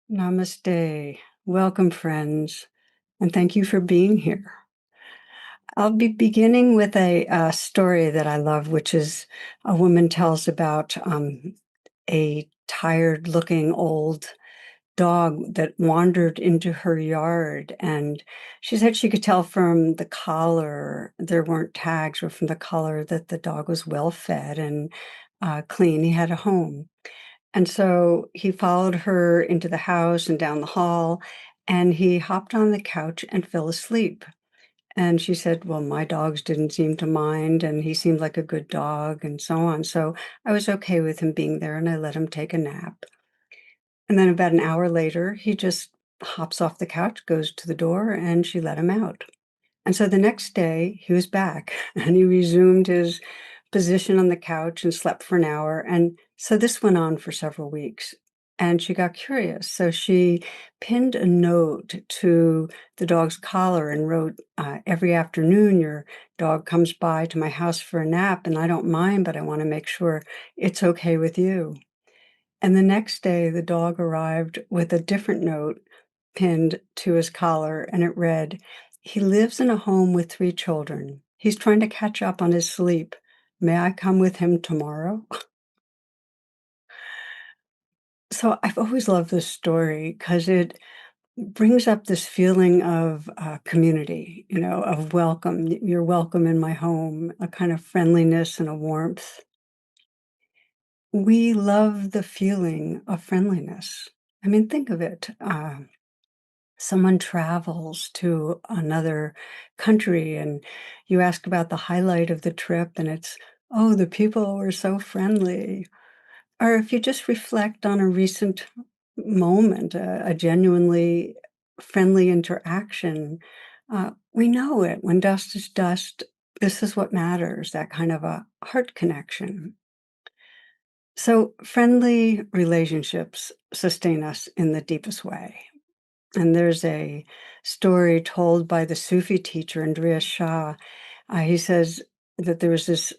Namaste. Welcome, friends, and thank you for being here. I'll be beginning with a story that I love, which is a woman tells about a tired looking old dog that wandered into her yard. And she said she could tell from the collar, there weren't tags, or from the collar that the dog was well fed and clean. He had a home. And so he followed her into the house and down the hall, and he hopped on the couch and fell asleep. And she said, "Well, my dogs didn't seem to mind, and he seemed like a good dog," and so on. So I was okay with him being there, and I let him take a nap. And then about an hour later, he just hops off the couch, goes to the door, and she let him out. And so the next day, he was back, and he resumed his position on the couch and slept for an hour, and so this went on for several weeks, and she got curious, so she pinned a note to the dog's collar and wrote, "Every afternoon, your dog comes by to my house for a nap, and I don't mind, but I wanna make sure it's okay with you." And the next day, the dog arrived with a different note pinned to his collar, and it read, "He lives in a home with 3 children. He's trying to catch up on his sleep. May I come with him tomorrow?" So I've always loved this story because it brings up this feeling of community, of welcome. You're welcome in my home, a kind of friendliness and a warmth. We love the feeling of friendliness. I mean, think of it. Someone travels to another country and you ask about the highlight of the trip, and it's, "Oh, the people were so friendly." Or if you just reflect on a recent moment, a genuinely friendly interaction, we know it. When dust is dust, this is what matters, that kind of a heart connection. So, friendly relationships sustain us in the deepest way. And there's a story told by the Sufi teacher, Andrea Shah. He says that there was this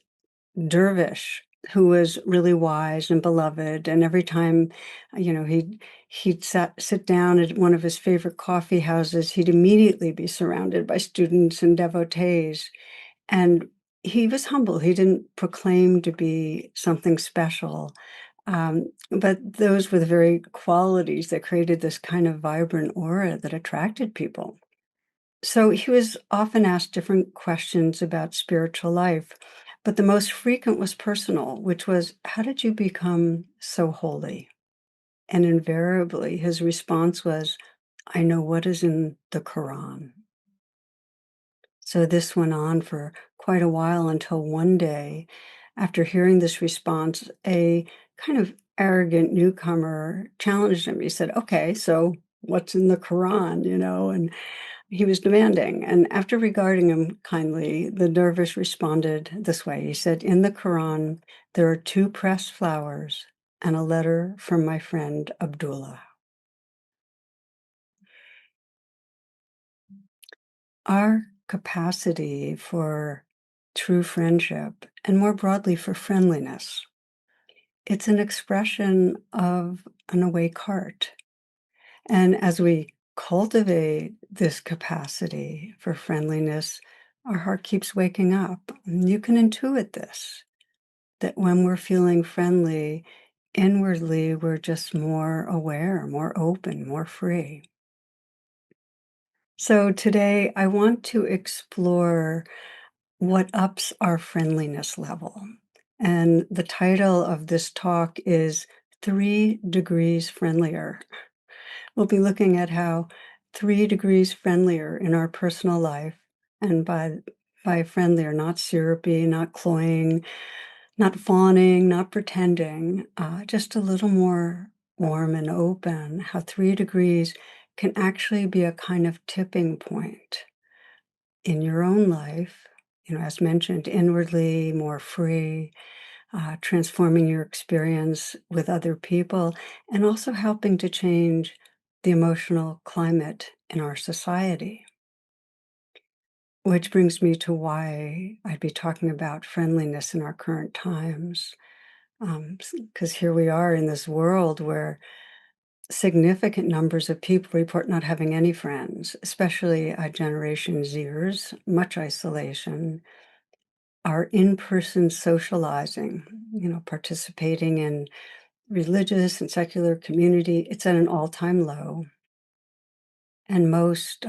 dervish who was really wise and beloved, and every time, he'd sit down at one of his favorite coffee houses, he'd immediately be surrounded by students and devotees. And he was humble. He didn't proclaim to be something special. But those were the very qualities that created this kind of vibrant aura that attracted people. So he was often asked different questions about spiritual life, but the most frequent was personal, which was, "How did you become so holy?" And invariably, his response was, "I know what is in the Quran." So this went on for quite a while until one day, after hearing this response, a kind of arrogant newcomer challenged him. He said, "Okay, so what's in the Quran?" And he was demanding. And after regarding him kindly, the dervish responded this way. He said, "In the Quran, there are 2 pressed flowers and a letter from my friend Abdullah." Our capacity for true friendship, and more broadly for friendliness, it's an expression of an awake heart. And as we cultivate this capacity for friendliness, our heart keeps waking up. And you can intuit this, that when we're feeling friendly, inwardly, we're just more aware, more open, more free. So today, I want to explore what ups our friendliness level. And the title of this talk is 3 Degrees Friendlier. We'll be looking at how 3 degrees friendlier in our personal life, and by friendlier, not syrupy, not cloying, not fawning, not pretending, just a little more warm and open, how 3 degrees can actually be a kind of tipping point in your own life, as mentioned, inwardly, more free, transforming your experience with other people, and also helping to change the emotional climate in our society. Which brings me to why I'd be talking about friendliness in our current times. Because here we are in this world where significant numbers of people report not having any friends, especially Generation Zers, much isolation, our in-person socializing, participating in religious and secular community, it's at an all-time low. And most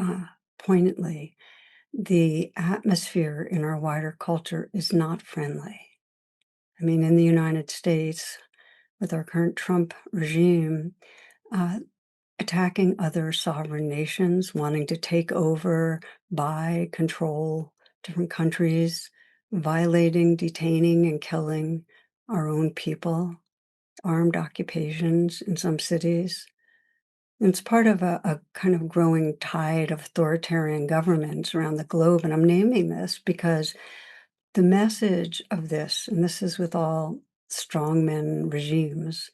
poignantly, the atmosphere in our wider culture is not friendly. I mean, in the United States, with our current Trump regime, uh, attacking other sovereign nations, wanting to take over, buy, control different countries, violating, detaining, and killing our own people, armed occupations in some cities. And it's part of a kind of growing tide of authoritarian governments around the globe. And I'm naming this because the message of this, and this is with all strongmen regimes,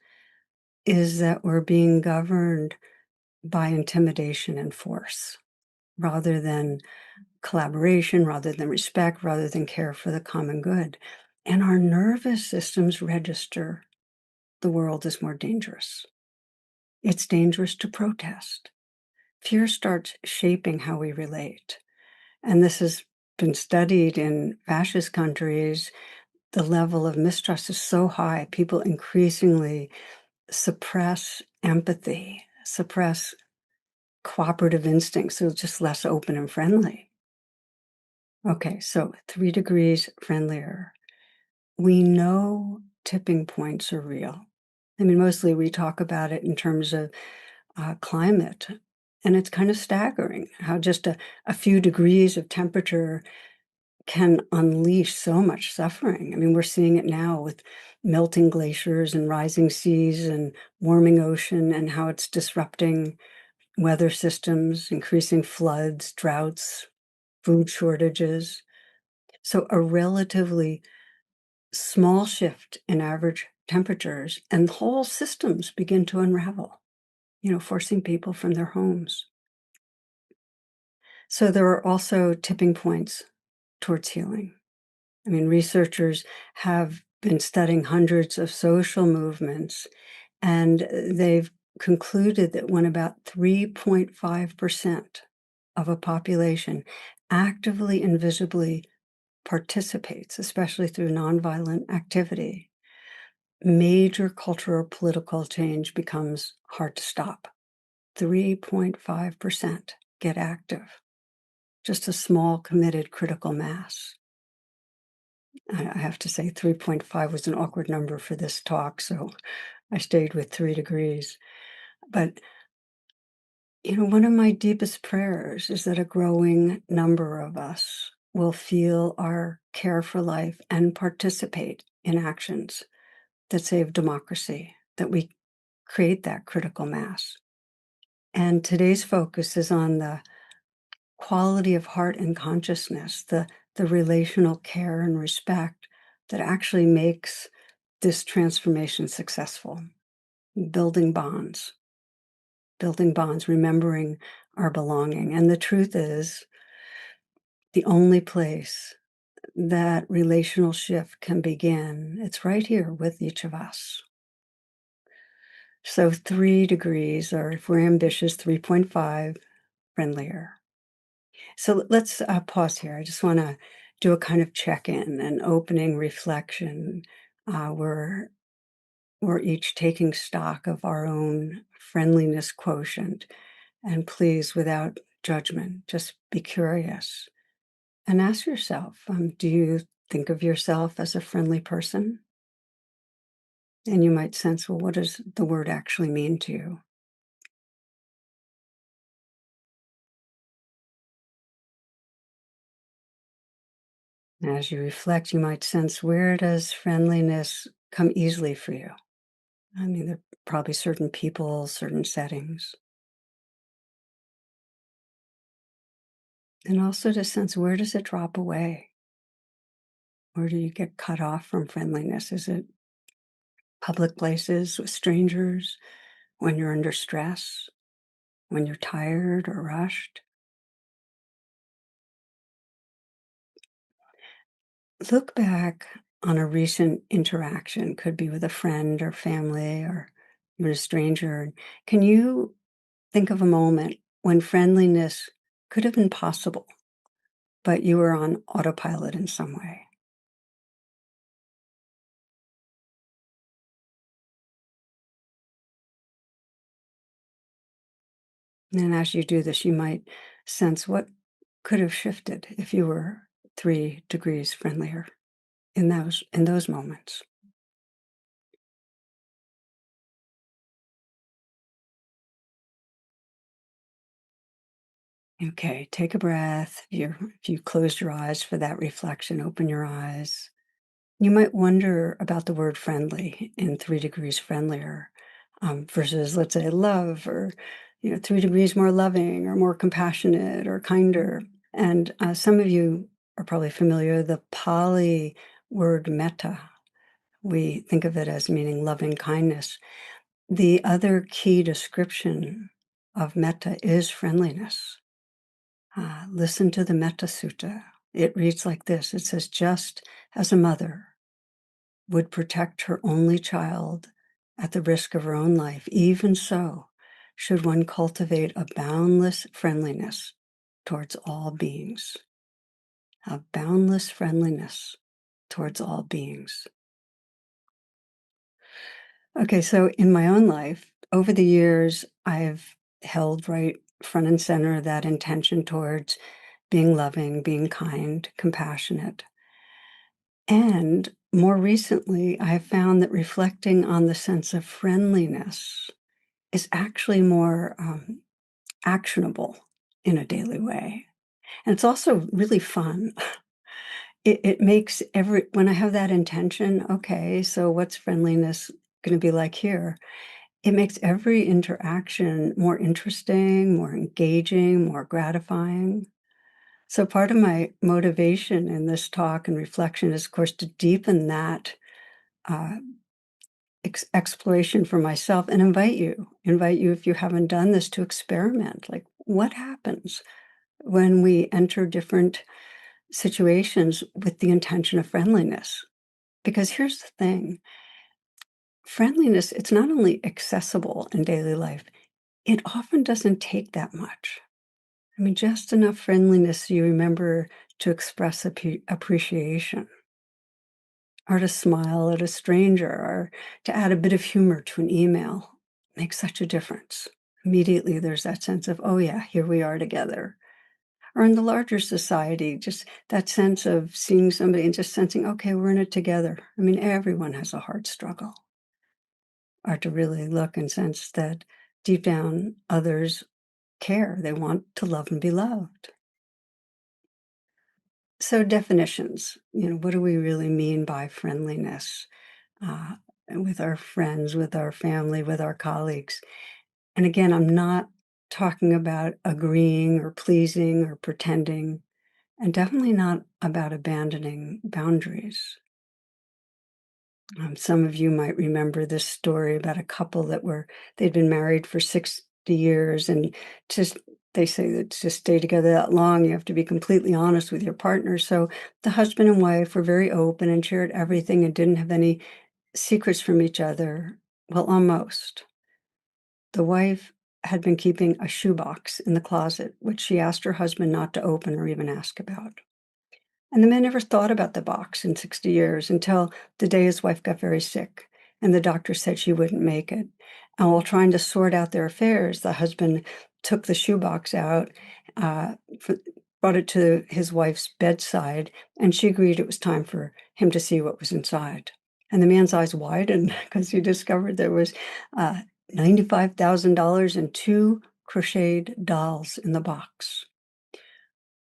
is that we're being governed by intimidation and force rather than collaboration, rather than respect, rather than care for the common good. And our nervous systems register the world is more dangerous. It's dangerous to protest. Fear starts shaping how we relate. And this has been studied in fascist countries. The level of mistrust is so high, people increasingly suppress empathy, suppress cooperative instincts, so just less open and friendly. Okay, so 3 degrees friendlier. We know tipping points are real. I mean, mostly we talk about it in terms of climate, and it's kind of staggering how just a few degrees of temperature can unleash so much suffering. I mean, we're seeing it now with melting glaciers and rising seas and warming ocean and how it's disrupting weather systems, increasing floods, droughts, food shortages. So a relatively small shift in average temperatures and whole systems begin to unravel, forcing people from their homes. So there are also tipping points towards healing. I mean, researchers have been studying hundreds of social movements, and they've concluded that when about 3.5% of a population actively and visibly participates, especially through nonviolent activity, major cultural or political change becomes hard to stop. 3.5% get active, just a small, committed critical mass. I have to say 3.5 was an awkward number for this talk, so I stayed with 3 degrees. But, one of my deepest prayers is that a growing number of us will feel our care for life and participate in actions that save democracy, that we create that critical mass. And today's focus is on the quality of heart and consciousness, the relational care and respect that actually makes this transformation successful. Building bonds, remembering our belonging. And the truth is, the only place that relational shift can begin, it's right here with each of us. So 3 degrees, or if we're ambitious, 3.5, friendlier. So let's pause here. I just want to do a kind of check-in, an opening reflection. We're each taking stock of our own friendliness quotient. And please, without judgment, just be curious and ask yourself, do you think of yourself as a friendly person? And you might sense, well, what does the word actually mean to you? And as you reflect, you might sense, where does friendliness come easily for you? I mean, there are probably certain people, certain settings. And also to sense, where does it drop away? Where do you get cut off from friendliness? Is it public places with strangers, when you're under stress, when you're tired or rushed? Look back on a recent interaction, could be with a friend or family or even a stranger. Can you think of a moment when friendliness could have been possible, but you were on autopilot in some way? And as you do this, you might sense what could have shifted if you were 3 degrees friendlier in those moments. Okay, take a breath. If you closed your eyes for that reflection, open your eyes. You might wonder about the word friendly in 3 degrees friendlier versus, let's say, love or, 3 degrees more loving or more compassionate or kinder. And some of you are probably familiar, the Pali word metta. We think of it as meaning loving kindness. The other key description of metta is friendliness. Listen to the Metta Sutta. It reads like this. It says, just as a mother would protect her only child at the risk of her own life, even so should one cultivate a boundless friendliness towards all beings. A boundless friendliness towards all beings. Okay, so in my own life, over the years, I've held right front and center that intention towards being loving, being kind, compassionate. And more recently, I have found that reflecting on the sense of friendliness is actually more actionable in a daily way. And it's also really fun. It makes when I have that intention, okay, so what's friendliness going to be like here? It makes every interaction more interesting, more engaging, more gratifying. So part of my motivation in this talk and reflection is, of course, to deepen that uh, exploration for myself and invite you if you haven't done this to experiment. Like, what happens when we enter different situations with the intention of friendliness? Because here's the thing, friendliness, it's not only accessible in daily life, it often doesn't take that much. I mean, just enough friendliness so you remember to express appreciation, or to smile at a stranger, or to add a bit of humor to an email makes such a difference. Immediately, there's that sense of, oh, yeah, here we are together. Or in the larger society, just that sense of seeing somebody and just sensing, okay, we're in it together. I mean, everyone has a hard struggle. Or to really look and sense that deep down, others care. They want to love and be loved. So, definitions, what do we really mean by friendliness? uh, with our friends, with our family, with our colleagues. And again, I'm not talking about agreeing or pleasing or pretending, and definitely not about abandoning boundaries. Some of you might remember this story about a couple they'd been married for 60 years, and just they say that to stay together that long, you have to be completely honest with your partner. So the husband and wife were very open and shared everything and didn't have any secrets from each other. Well, almost. The wife had been keeping a shoebox in the closet, which she asked her husband not to open or even ask about. And the man never thought about the box in 60 years until the day his wife got very sick and the doctor said she wouldn't make it. And while trying to sort out their affairs, the husband took the shoebox out, uh, for, brought it to his wife's bedside, and she agreed it was time for him to see what was inside. And the man's eyes widened because he discovered there was uh, $95,000 and two crocheted dolls in the box.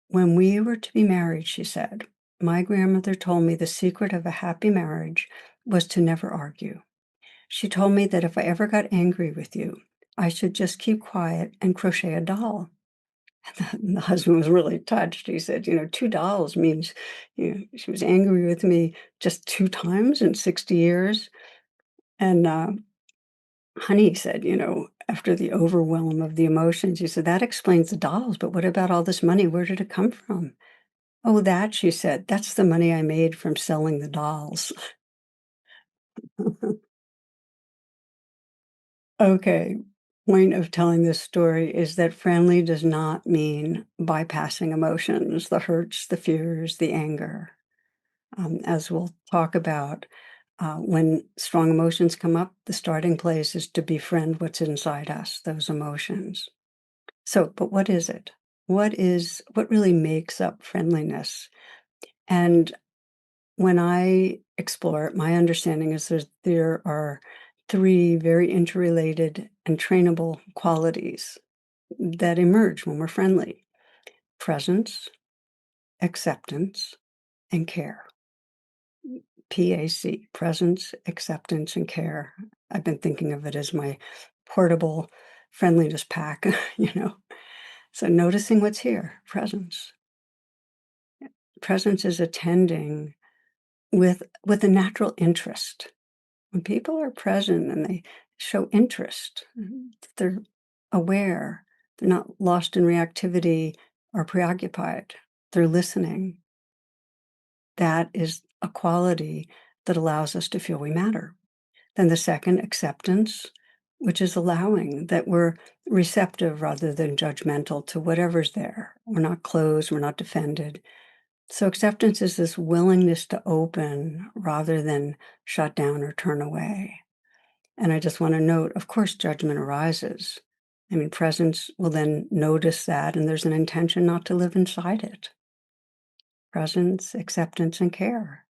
When we were to be married, she said, my grandmother told me the secret of a happy marriage was to never argue. She told me that if I ever got angry with you, I should just keep quiet and crochet a doll. And the husband was really touched. He said, 2 dolls means, she was angry with me just 2 times in 60 years. And Honey said, after the overwhelm of the emotions, he said, that explains the dolls, but what about all this money? Where did it come from? Oh, that, she said, that's the money I made from selling the dolls. Okay. Point of telling this story is that friendly does not mean bypassing emotions, the hurts, the fears, the anger. As we'll talk about, when strong emotions come up, the starting place is to befriend what's inside us, those emotions. So, but what is it? What really makes up friendliness? And when I explore it, my understanding is there are three very interrelated and trainable qualities that emerge when we're friendly: presence, acceptance, and care. PAC, presence, acceptance, and care. I've been thinking of it as my portable friendliness pack, you know. So noticing what's here, presence. Presence is attending with a natural interest. When people are present and they show interest, they're aware, they're not lost in reactivity or preoccupied, they're listening. That is a quality that allows us to feel we matter. Then the second, acceptance, which is allowing that we're receptive rather than judgmental to whatever's there. We're not closed, we're not defended. So acceptance is this willingness to open rather than shut down or turn away. And I just want to note, of course, judgment arises. I mean, presence will then notice that, and there's an intention not to live inside it. Presence, acceptance, and care.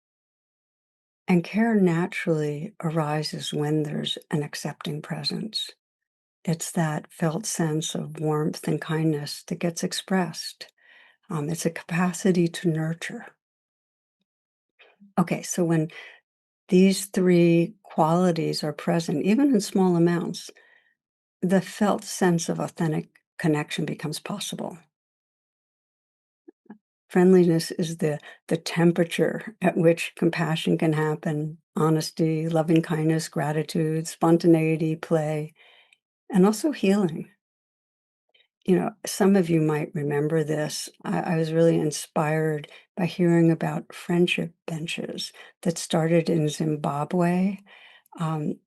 And care naturally arises when there's an accepting presence. It's that felt sense of warmth and kindness that gets expressed. It's a capacity to nurture. Okay, so when these three qualities are present, even in small amounts, the felt sense of authentic connection becomes possible. Friendliness is the temperature at which compassion can happen, honesty, loving kindness, gratitude, spontaneity, play, and also healing. You know, some of you might remember this. I was really inspired by hearing about friendship benches that started in Zimbabwe. Um,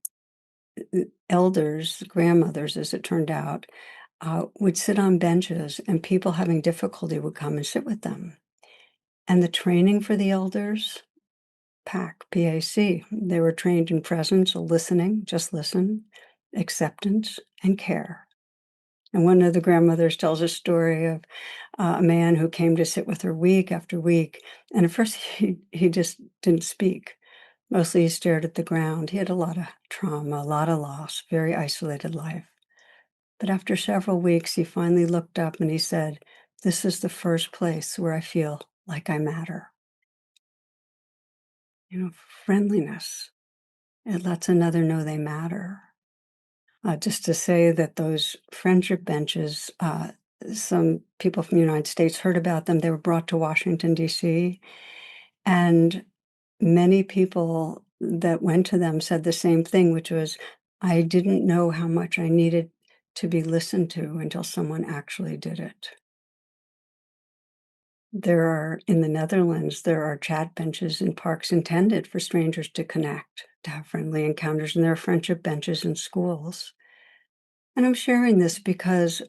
Elders, grandmothers, as it turned out, would sit on benches, and people having difficulty would come and sit with them. And the training for the elders, PAC, they were trained in presence, listening, just listen, acceptance, and care. And one of the grandmothers tells a story of a man who came to sit with her week after week. And at first, he just didn't speak. Mostly he stared at the ground. He had a lot of trauma, a lot of loss, very isolated life. But after several weeks, he finally looked up and he said, "This is the first place where I feel like I matter." You know, friendliness. It lets another know they matter. Just to say that those friendship benches, some people from the United States heard about them. They were brought to Washington, D.C., and many people that went to them said the same thing, which was, I didn't know how much I needed to be listened to until someone actually did it. In the Netherlands, there are chat benches in parks intended for strangers to connect, to have friendly encounters, and there are friendship benches in schools. And I'm sharing this because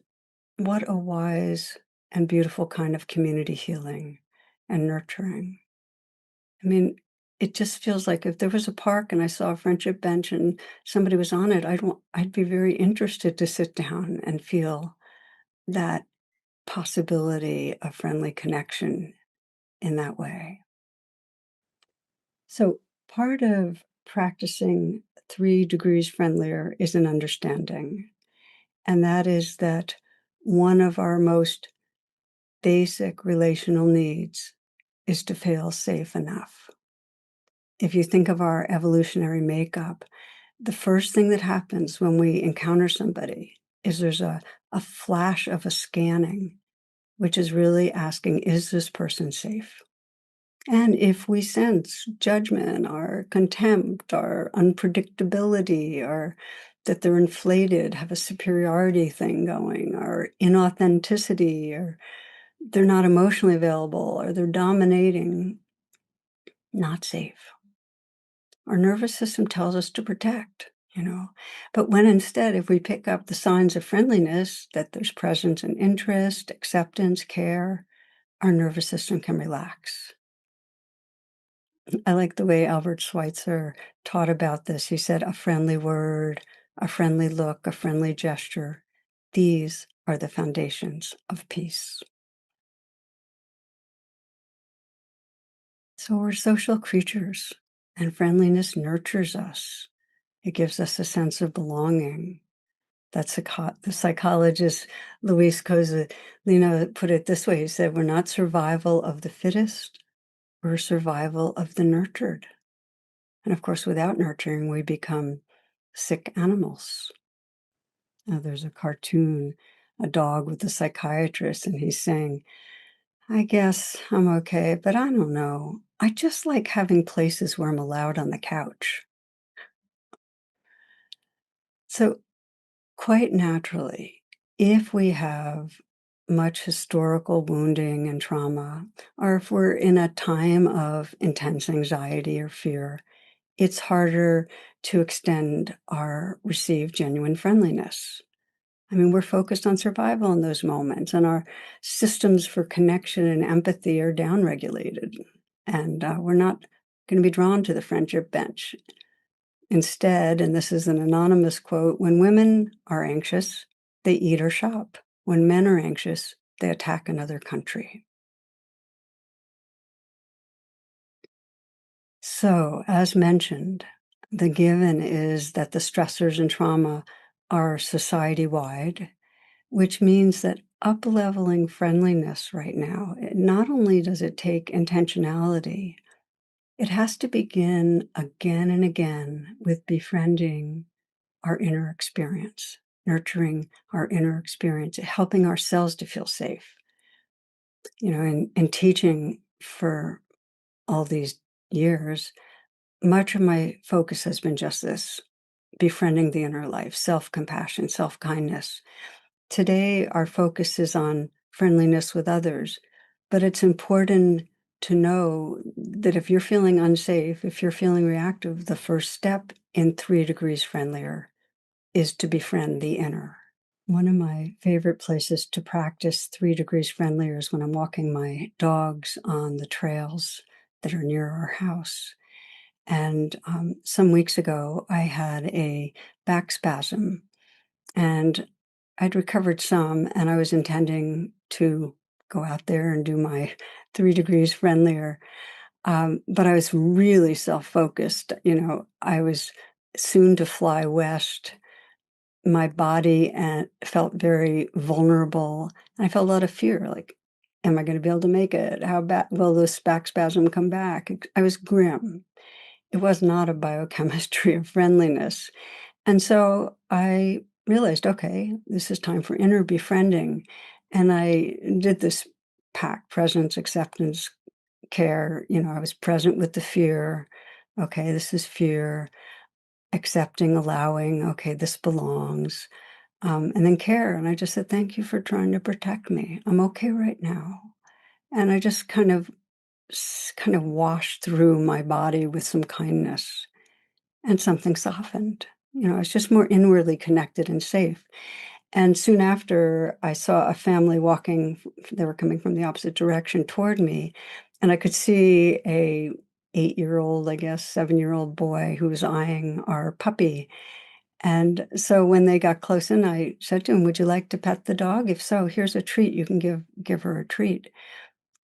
what a wise and beautiful kind of community healing and nurturing. I mean, it just feels like if there was a park and I saw a friendship bench and somebody was on it, I'd be very interested to sit down and feel that possibility of friendly connection in that way. So part of practicing 3 degrees friendlier is an understanding, and that is that one of our most basic relational needs is to feel safe enough. If you think of our evolutionary makeup, the first thing that happens when we encounter somebody is there's a flash of a scanning, which is really asking, is this person safe? And if we sense judgment or contempt or unpredictability or that they're inflated, have a superiority thing going, or inauthenticity, or they're not emotionally available, or they're dominating, not safe. Our nervous system tells us to protect. you know. But when instead, if we pick up the signs of friendliness, that there's presence and interest, acceptance, care, our nervous system can relax. I like the way Albert Schweitzer taught about this. He said, a friendly word, a friendly look, a friendly gesture. These are the foundations of peace. So we're social creatures, and friendliness nurtures us. It gives us a sense of belonging. That's the psychologist Luis Kozolino put it this way. He said, we're not survival of the fittest, we're survival of the nurtured. And of course, without nurturing, we become sick animals. Now, there's a cartoon, a dog with a psychiatrist, and he's saying, I guess I'm okay, but I don't know. I just like having places where I'm allowed on the couch. So, quite naturally, if we have much historical wounding and trauma, or if we're in a time of intense anxiety or fear, it's harder to extend or receive genuine friendliness. I mean, we're focused on survival in those moments, and our systems for connection and empathy are downregulated. And we're not going to be drawn to the friendship bench. Instead, and this is an anonymous quote, when women are anxious, they eat or shop. When men are anxious, they attack another country. So, as mentioned, the given is that the stressors and trauma are society wide, which means that up-leveling friendliness right now, not only does it take intentionality, it has to begin again and again with befriending our inner experience, nurturing our inner experience, helping ourselves to feel safe. You know, in teaching for all these years, much of my focus has been just this: befriending the inner life, self-compassion, self-kindness. Today, our focus is on friendliness with others, but it's important to know that if you're feeling unsafe, if you're feeling reactive, the first step in 3 degrees friendlier is to befriend the inner. One of my favorite places to practice 3 degrees friendlier is when I'm walking my dogs on the trails that are near our house. And some weeks ago, I had a back spasm, and I'd recovered some, and I was intending to go out there and do my 3 degrees friendlier. But I was really self-focused. You know, I was soon to fly west. My body felt very vulnerable. I felt a lot of fear, like, am I going to be able to make it? How bad will this back spasm come back? I was grim. It was not a biochemistry of friendliness. And so I realized, okay, this is time for inner befriending. And I did this pact: presence, acceptance, care. You know, I was present with the fear. Okay, this is fear. Accepting, allowing, okay, this belongs. And then care. And I just said, thank you for trying to protect me. I'm okay right now. And I just kind of washed through my body with some kindness, and something softened. You know, I was just more inwardly connected and safe. And soon after, I saw a family walking. They were coming from the opposite direction toward me, and I could see a 8-year-old, I guess, 7-year-old boy who was eyeing our puppy. And so when they got close in, I said to him, "Would you like to pet the dog? If so, here's a treat. You can give her a treat."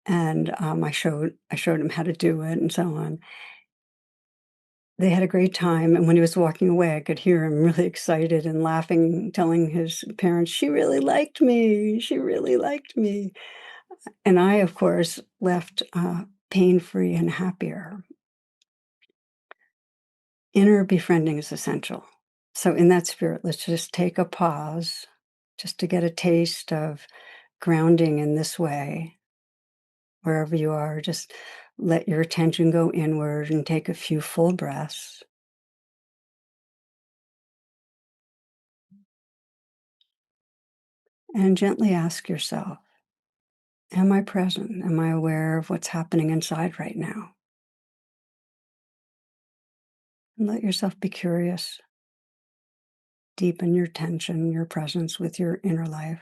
And I showed him how to do it and so on. They had a great time, and when he was walking away, I could hear him really excited and laughing, telling his parents, "She really liked me. She really liked me." And I, of course, left pain-free and happier. Inner befriending is essential. So in that spirit, let's just take a pause just to get a taste of grounding in this way. Wherever you are, just let your attention go inward and take a few full breaths. And gently ask yourself, am I present? Am I aware of what's happening inside right now? And let yourself be curious. deepen your tension, your presence with your inner life.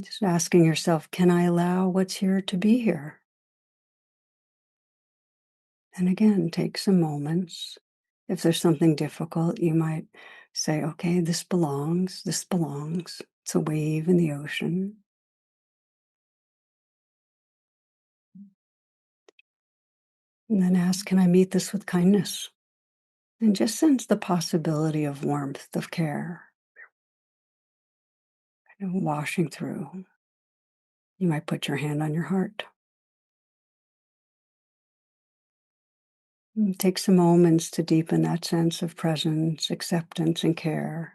Just asking yourself, can I allow what's here to be here? And again, take some moments. If there's something difficult, you might say, okay, this belongs, this belongs. It's a wave in the ocean. And then ask, can I meet this with kindness? And just sense the possibility of warmth, of care, washing through. You might put your hand on your heart. And take some moments to deepen that sense of presence, acceptance, and care.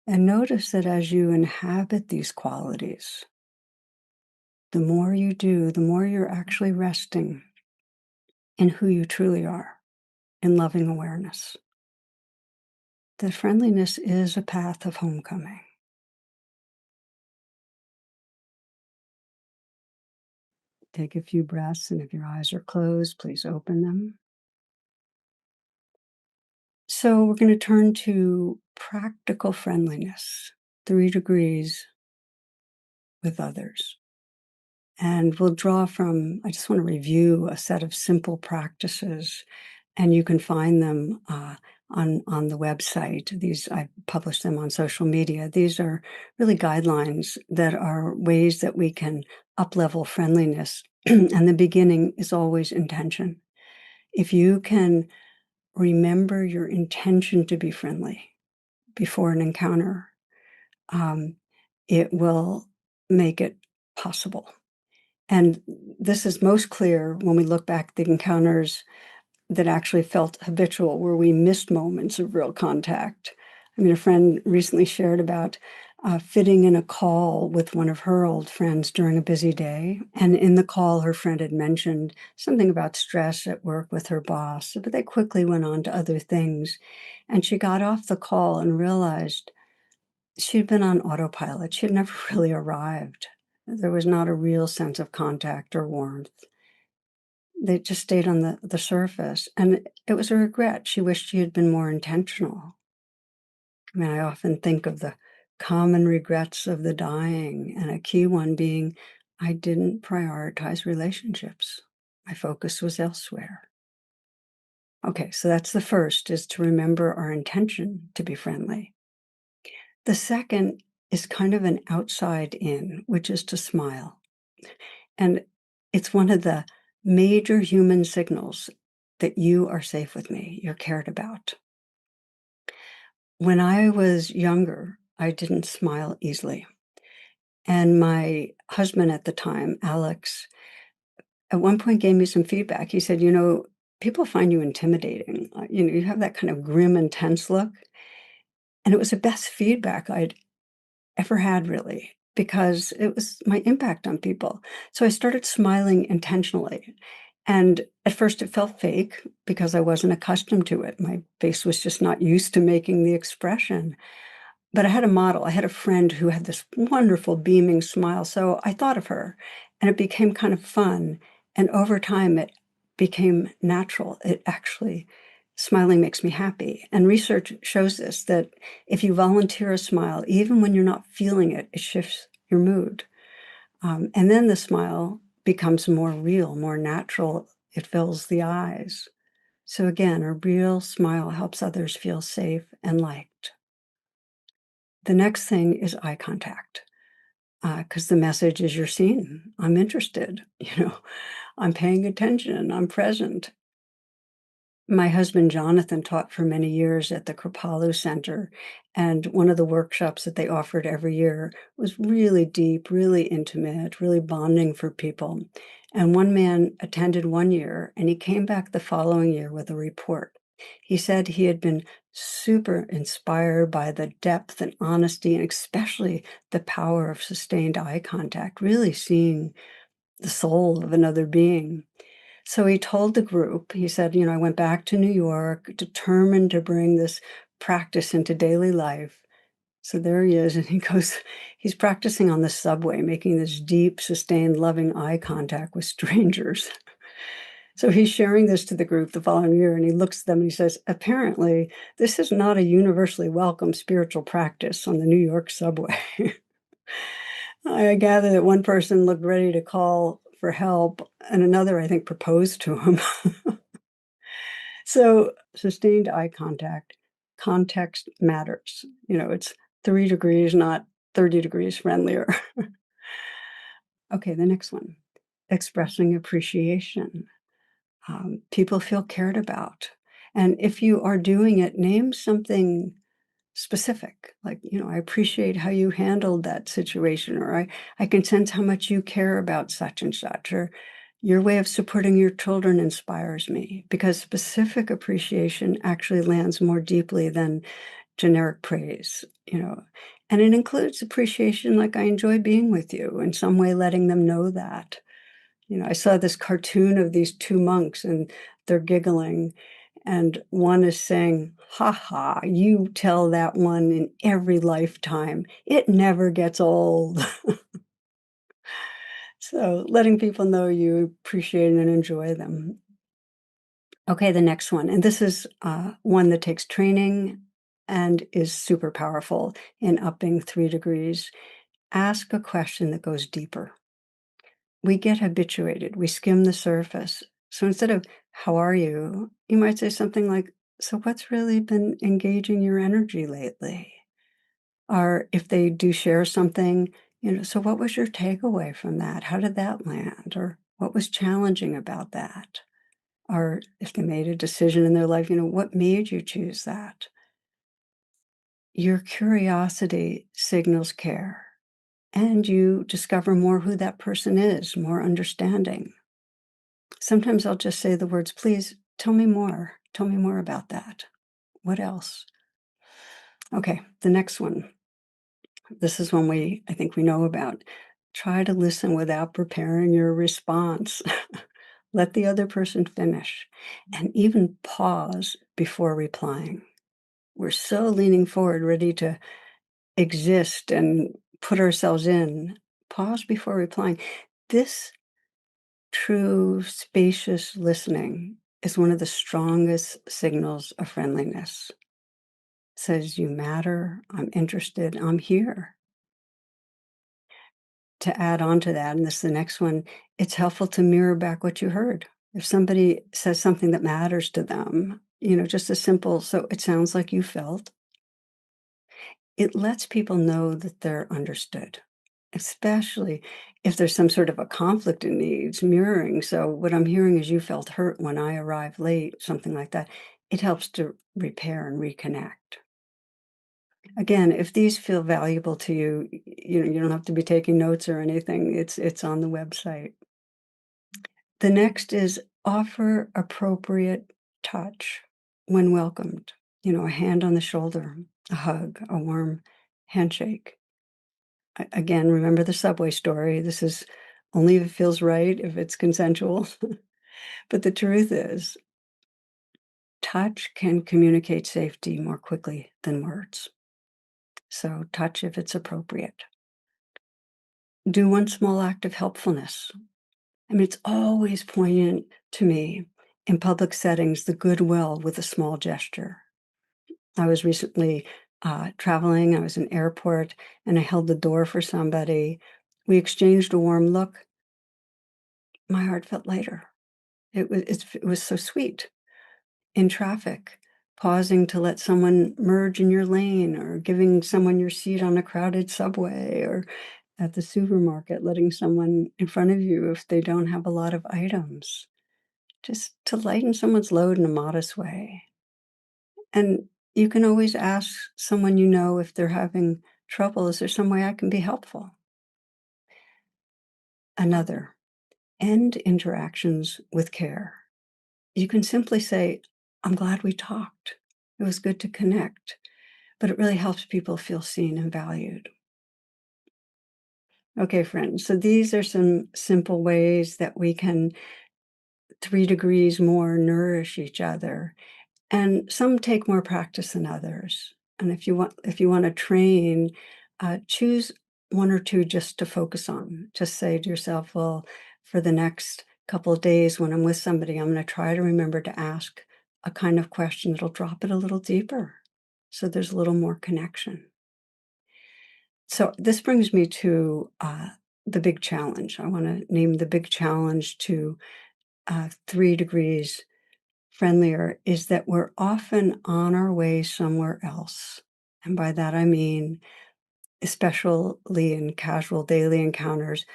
And notice that as you inhabit these qualities, the more you do, the more you're actually resting in who you truly are, in loving awareness. That friendliness is a path of homecoming. Take a few breaths, and if your eyes are closed, please open them. So we're going to turn to practical friendliness, 3 degrees with others. And we'll draw from, I just want to review a set of simple practices, and you can find them on the website. I publish them on social media. These are really guidelines that are ways that we can uplevel friendliness. And the beginning is always intention. If you can remember your intention to be friendly before an encounter, um, it will make it possible. And this is most clear when we look back at the encounters that actually felt habitual, where we missed moments of real contact. I mean, a friend recently shared about fitting in a call with one of her old friends during a busy day. And in the call, her friend had mentioned something about stress at work with her boss, but they quickly went on to other things. And she got off the call and realized she'd been on autopilot. She had never really arrived. There was not a real sense of contact or warmth. They just stayed on the surface, and it was a regret. She wished she had been more intentional. I mean, I often think of the common regrets of the dying, and a key one being, I didn't prioritize relationships. My focus was elsewhere. Okay, so that's the first, is to remember our intention to be friendly. The second is kind of an outside in, which is to smile. And it's one of the major human signals that you are safe with me, you're cared about. When I was younger, I didn't smile easily. And my husband at the time, Alex, at one point gave me some feedback. He said, people find you intimidating. You have that kind of grim, intense look. And it was the best feedback I'd ever had, really, because it was my impact on people. So I started smiling intentionally. And at first it felt fake because I wasn't accustomed to it. My face was just not used to making the expression. But I had a model. I had a friend who had this wonderful beaming smile. So I thought of her, and it became kind of fun. And over time, it became natural. Smiling makes me happy. And research shows this, that if you volunteer a smile, even when you're not feeling it, it shifts your mood. And then the smile becomes more real, more natural. It fills the eyes. So again, a real smile helps others feel safe and liked. The next thing is eye contact, because the message is you're seen. I'm interested. I'm paying attention. I'm present. My husband, Jonathan, taught for many years at the Kripalu Center, and one of the workshops that they offered every year was really deep, really intimate, really bonding for people. And one man attended one year, and he came back the following year with a report. He said he had been super inspired by the depth and honesty, and especially the power of sustained eye contact, really seeing the soul of another being. So he told the group, he said, I went back to New York, determined to bring this practice into daily life. So there he is, and he's practicing on the subway, making this deep, sustained, loving eye contact with strangers. So he's sharing this to the group the following year, and he looks at them and he says, apparently, this is not a universally welcome spiritual practice on the New York subway. I gather that one person looked ready to call for help, and another, I think, proposed to him. So sustained eye contact, context matters. It's 3 degrees, not 30 degrees friendlier. Okay, the next one, expressing appreciation. People feel cared about. And if you are doing it, name something specific, like, I appreciate how you handled that situation, or I can sense how much you care about such and such, or your way of supporting your children inspires me, because specific appreciation actually lands more deeply than generic praise. And it includes appreciation, like, I enjoy being with you, in some way letting them know that. I saw this cartoon of these two monks and they're giggling, and one is saying, "Ha ha, you tell that one in every lifetime. It never gets old." So letting people know you appreciate and enjoy them. Okay, the next one, and this is one that takes training and is super powerful in upping 3 degrees. Ask a question that goes deeper. We get habituated, we skim the surface. So instead of, how are you? You might say something like, so what's really been engaging your energy lately? Or if they do share something, so what was your takeaway from that? How did that land? Or what was challenging about that? Or if they made a decision in their life, what made you choose that? Your curiosity signals care, and you discover more who that person is, more understanding. Sometimes I'll just say the words, please tell me more. Tell me more about that. What else? Okay, the next one. This is one I think we know about. Try to listen without preparing your response. Let the other person finish, and even pause before replying. We're so leaning forward, ready to exist and put ourselves in. Pause before replying. This true, spacious listening is one of the strongest signals of friendliness. It says, you matter, I'm interested, I'm here. To add on to that, and this is the next one, it's helpful to mirror back what you heard. If somebody says something that matters to them, just a simple, so it sounds like you felt, it lets people know that they're understood, especially if there's some sort of a conflict in needs, mirroring. So what I'm hearing is you felt hurt when I arrived late, something like that. It helps to repair and reconnect. Again, if these feel valuable to you, you don't have to be taking notes or anything. It's on the website. The next is offer appropriate touch when welcomed. A hand on the shoulder, a hug, a warm handshake. Again, remember the subway story. This is only if it feels right, if it's consensual. But the truth is, touch can communicate safety more quickly than words. So touch if it's appropriate. Do one small act of helpfulness. I mean, it's always poignant to me in public settings, the goodwill with a small gesture. I was recently traveling. I was in an airport, and I held the door for somebody. We exchanged a warm look. My heart felt lighter. It was so sweet. In traffic, pausing to let someone merge in your lane, or giving someone your seat on a crowded subway, or at the supermarket, letting someone in front of you if they don't have a lot of items, just to lighten someone's load in a modest way. And you can always ask someone if they're having trouble, is there some way I can be helpful? Another, end interactions with care. You can simply say, I'm glad we talked. It was good to connect. But it really helps people feel seen and valued. Okay, friends, so these are some simple ways that we can 3 degrees more nourish each other. And some take more practice than others. And if you want to train, choose one or two just to focus on. Just say to yourself, well, for the next couple of days when I'm with somebody, I'm going to try to remember to ask a kind of question that'll drop it a little deeper so there's a little more connection. So this brings me to the big challenge. I want to name the big challenge to 3 degrees friendlier is that we're often on our way somewhere else. And by that, I mean, especially in casual daily encounters,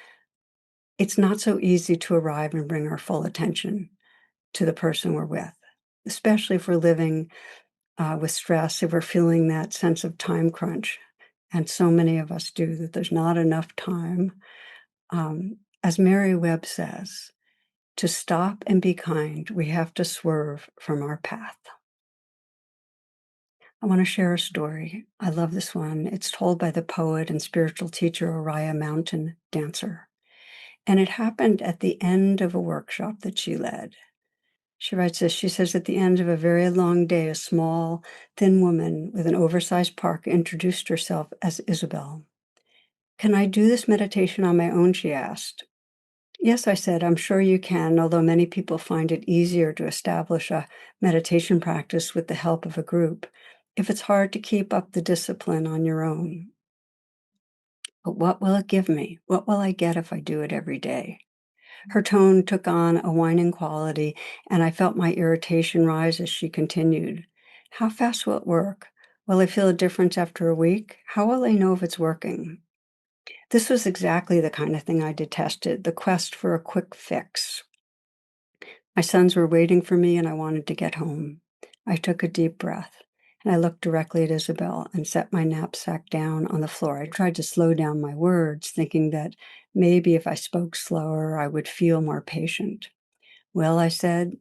it's not so easy to arrive and bring our full attention to the person we're with, especially if we're living with stress, if we're feeling that sense of time crunch. And so many of us do, that there's not enough time. As Mary Webb says, to stop and be kind, we have to swerve from our path. I want to share a story. I love this one. It's told by the poet and spiritual teacher Oriah Mountain Dancer. And it happened at the end of a workshop that she led. She writes this. She says, at the end of a very long day, a small, thin woman with an oversized parka introduced herself as Isabel. Can I do this meditation on my own? She asked. Yes, I said, I'm sure you can, although many people find it easier to establish a meditation practice with the help of a group if it's hard to keep up the discipline on your own. But what will it give me? What will I get if I do it every day? Her tone took on a whining quality, and I felt my irritation rise as she continued. How fast will it work? Will I feel a difference after a week? How will I know if it's working? This was exactly the kind of thing I detested, the quest for a quick fix. My sons were waiting for me, and I wanted to get home. I took a deep breath, and I looked directly at Isabel and set my knapsack down on the floor. I tried to slow down my words, thinking that maybe if I spoke slower, I would feel more patient. Well, I said,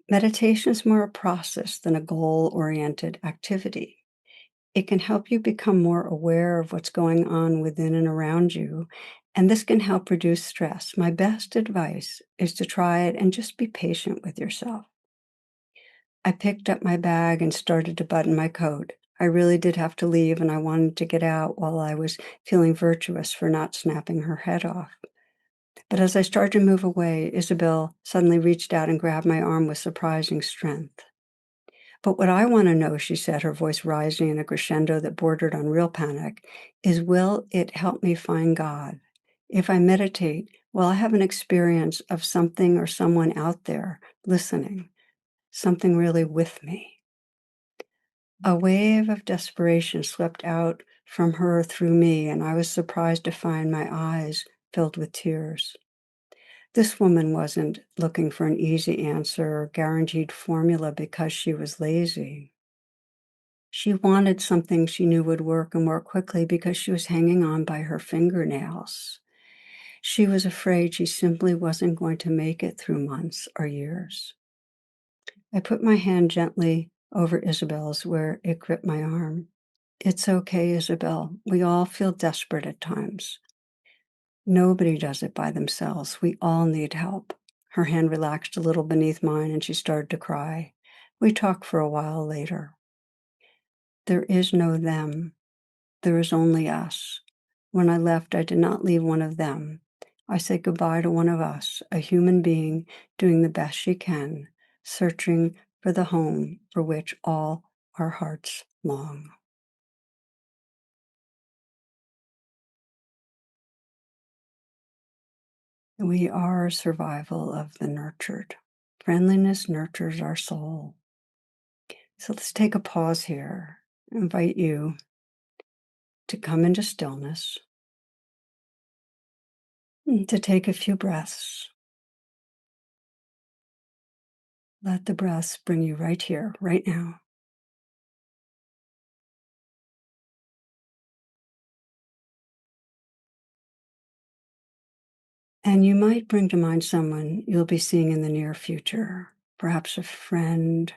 meditation is more a process than a goal-oriented activity. It can help you become more aware of what's going on within and around you, and this can help reduce stress. My best advice is to try it and just be patient with yourself. I picked up my bag and started to button my coat. I really did have to leave, and I wanted to get out while I was feeling virtuous for not snapping her head off. But as I started to move away, Isabel suddenly reached out and grabbed my arm with surprising strength. But what I want to know, she said, her voice rising in a crescendo that bordered on real panic, is will it help me find God? If I meditate, will I have an experience of something or someone out there listening, something really with me? A wave of desperation swept out from her through me, and I was surprised to find my eyes filled with tears. This woman wasn't looking for an easy answer or guaranteed formula because she was lazy. She wanted something she knew would work and work quickly because she was hanging on by her fingernails. She was afraid she simply wasn't going to make it through months or years. I put my hand gently over Isabel's where it gripped my arm. It's okay, Isabel. We all feel desperate at times. Nobody does it by themselves. We all need help. Her hand relaxed a little beneath mine and she started to cry. We talked for a while later. There is no them. There is only us. When I left, I did not leave one of them. I said goodbye to one of us, a human being doing the best she can, searching for the home for which all our hearts long. We are survival of the nurtured. Friendliness nurtures our soul. So let's take a pause here. I invite you to come into stillness, and to take a few breaths. Let the breaths bring you right here, right now. And you might bring to mind someone you'll be seeing in the near future, perhaps a friend,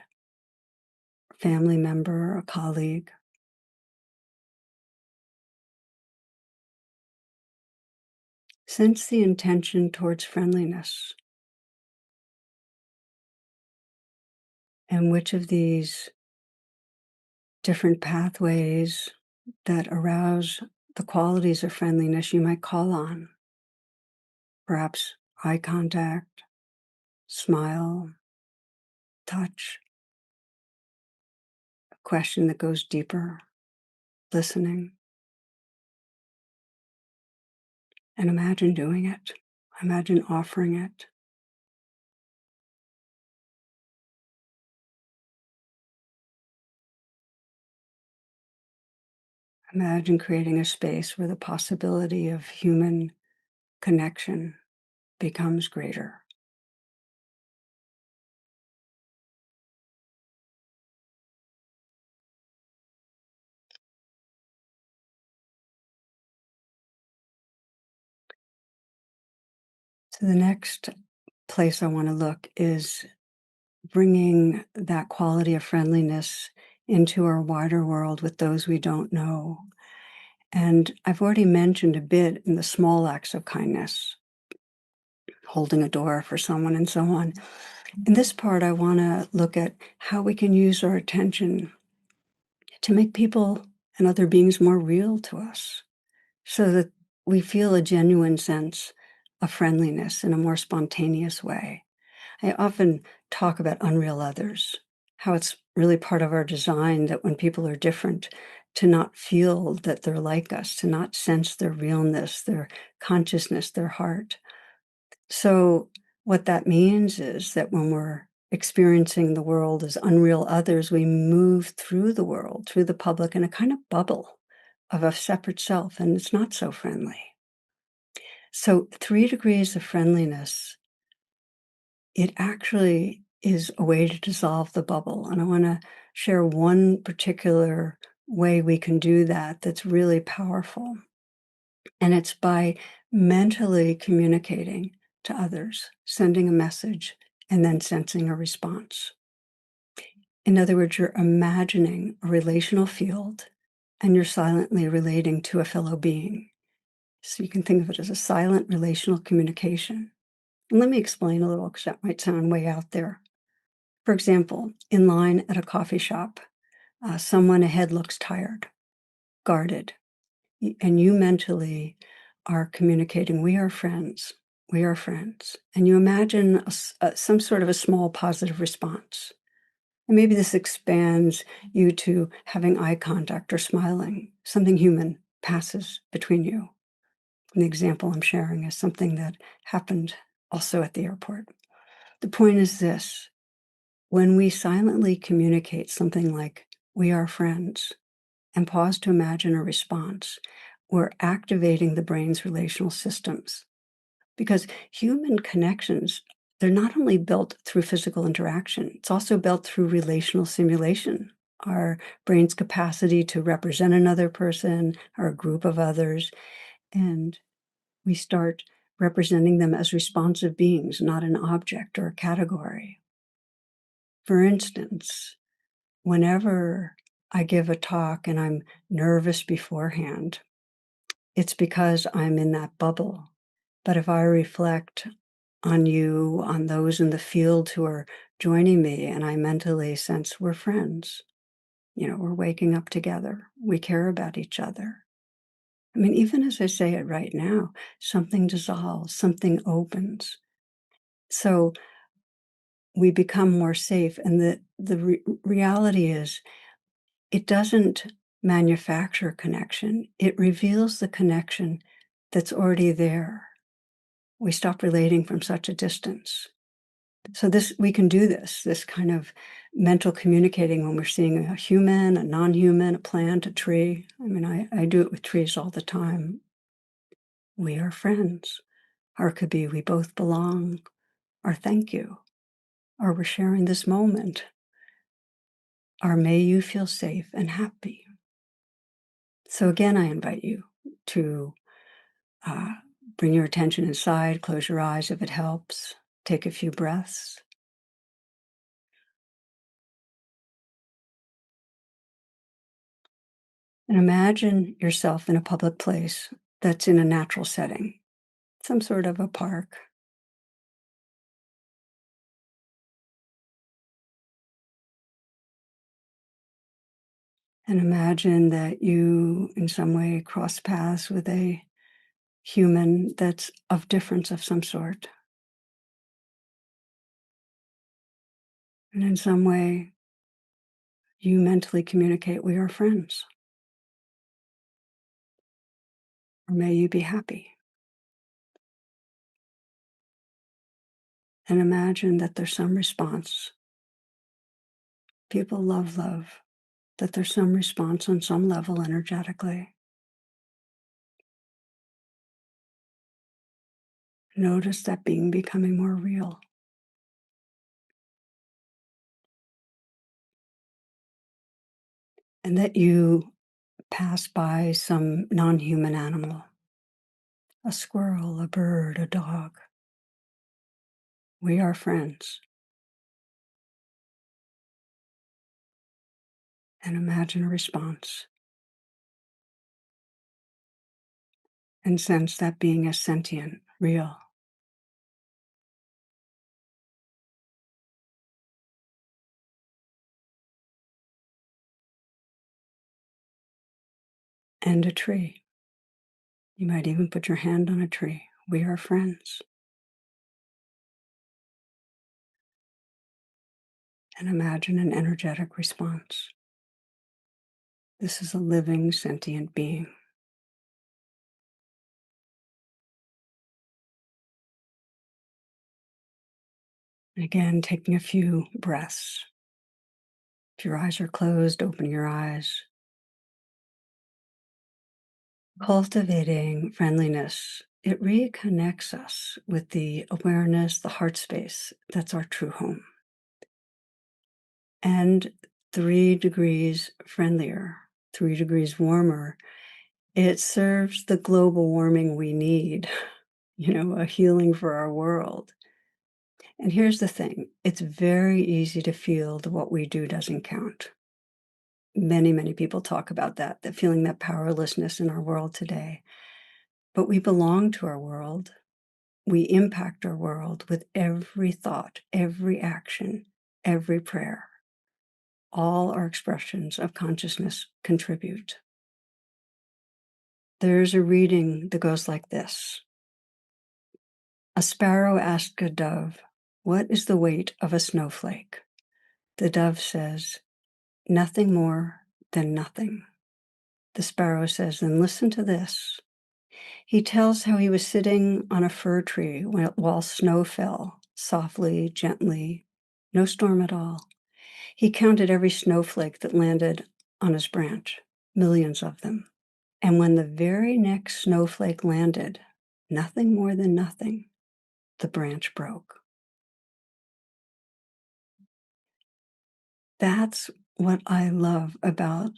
family member, a colleague. Sense the intention towards friendliness. And which of these different pathways that arouse the qualities of friendliness you might call on. Perhaps eye contact, smile, touch, a question that goes deeper, listening, and imagine doing it. Imagine offering it. Imagine creating a space where the possibility of human connection becomes greater. So the next place I want to look is bringing that quality of friendliness into our wider world with those we don't know. And I've already mentioned a bit in the small acts of kindness, holding a door for someone and so on. In this part, I want to look at how we can use our attention to make people and other beings more real to us so that we feel a genuine sense of friendliness in a more spontaneous way. I often talk about unreal others, how it's really part of our design that when people are different, to not feel that they're like us, to not sense their realness, their consciousness, their heart. So, what that means is that when we're experiencing the world as unreal others, we move through the world, through the public, in a kind of bubble of a separate self, and it's not so friendly. So, 3 degrees of friendliness, it actually is a way to dissolve the bubble. And I want to share one particular way we can do that that's really powerful. And it's by mentally communicating to others, sending a message, and then sensing a response. In other words, you're imagining a relational field and you're silently relating to a fellow being. So you can think of it as a silent relational communication. And let me explain a little because that might sound way out there. For example, in line at a coffee shop, someone ahead looks tired, guarded, and you mentally are communicating, we are friends, we are friends. And you imagine some sort of a small positive response. And maybe this expands you to having eye contact or smiling. Something human passes between you. And the example I'm sharing is something that happened also at the airport. The point is this: when we silently communicate something like, we are friends, and pause to imagine a response, we're activating the brain's relational systems. Because human connections, they're not only built through physical interaction, it's also built through relational simulation. Our brain's capacity to represent another person or a group of others, and we start representing them as responsive beings, not an object or a category. For instance, whenever I give a talk and I'm nervous beforehand, it's because I'm in that bubble. But if I reflect on you, on those in the field who are joining me, and I mentally sense we're friends, we're waking up together, we care about each other. I mean, even as I say it right now, something dissolves, something opens. So we become more safe. And the reality is, it doesn't manufacture connection. It reveals the connection that's already there. We stop relating from such a distance. So we can do this kind of mental communicating when we're seeing a human, a non-human, a plant, a tree. I mean, I do it with trees all the time. We are friends. Or it could be, we both belong, or thank you, or we're sharing this moment, or may you feel safe and happy. So again, I invite you to uh, bring your attention inside, close your eyes if it helps, take a few breaths. And imagine yourself in a public place that's in a natural setting, some sort of a park. And imagine that you, in some way, cross paths with a human that's of difference of some sort. And in some way, you mentally communicate, we are friends. Or may you be happy. And imagine that there's some response. People love love, that there's some response on some level energetically. Notice that being becoming more real. And that you pass by some non-human animal, a squirrel, a bird, a dog. We are friends. And imagine a response. And sense that being as sentient, real. And a tree. You might even put your hand on a tree. We are friends. And imagine an energetic response. This is a living, sentient being. Again, taking a few breaths. If your eyes are closed, open your eyes. Cultivating friendliness, it reconnects us with the awareness, the heart space that's our true home. And 3 degrees friendlier, 3 degrees warmer, it serves the global warming we need, a healing for our world. And here's the thing, it's very easy to feel that what we do doesn't count. Many, many people talk about that feeling that powerlessness in our world today. But we belong to our world. We impact our world with every thought, every action, every prayer. All our expressions of consciousness contribute. There's a reading that goes like this. A sparrow asked a dove, "What is the weight of a snowflake?" The dove says, "Nothing more than nothing." The sparrow says, "Then listen to this." He tells how he was sitting on a fir tree while snow fell, softly, gently, no storm at all. He counted every snowflake that landed on his branch, millions of them. And when the very next snowflake landed, nothing more than nothing, the branch broke. That's what I love about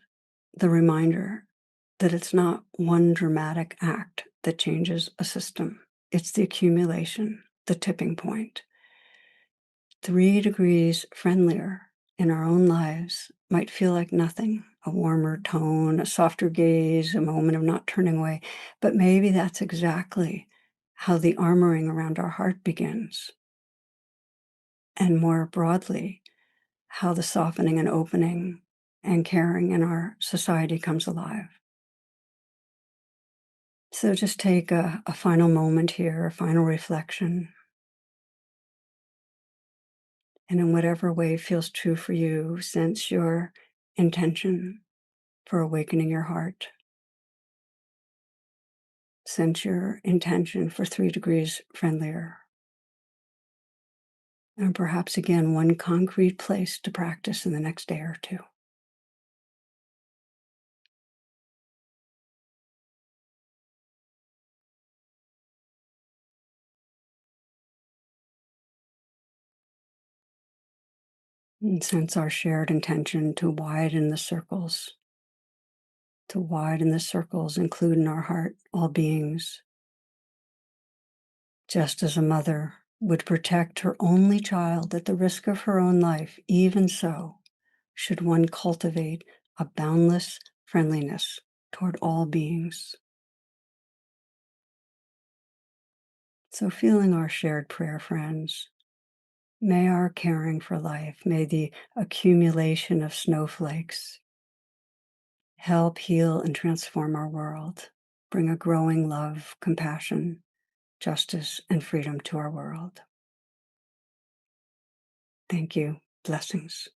the reminder that it's not one dramatic act that changes a system. It's the accumulation, the tipping point. 3 degrees friendlier in our own lives might feel like nothing, a warmer tone, a softer gaze, a moment of not turning away. But maybe that's exactly how the armoring around our heart begins. And more broadly, how the softening and opening and caring in our society comes alive. So just take a final moment here, a final reflection. And in whatever way feels true for you, sense your intention for awakening your heart. Sense your intention for 3 degrees friendlier. And perhaps again, one concrete place to practice in the next day or two. And sense our shared intention to widen the circles, include in our heart all beings. Just as a mother would protect her only child at the risk of her own life, even so should one cultivate a boundless friendliness toward all beings. So feeling our shared prayer, friends, may our caring for life, may the accumulation of snowflakes help heal and transform our world, bring a growing love, compassion, justice, and freedom to our world. Thank you. Blessings.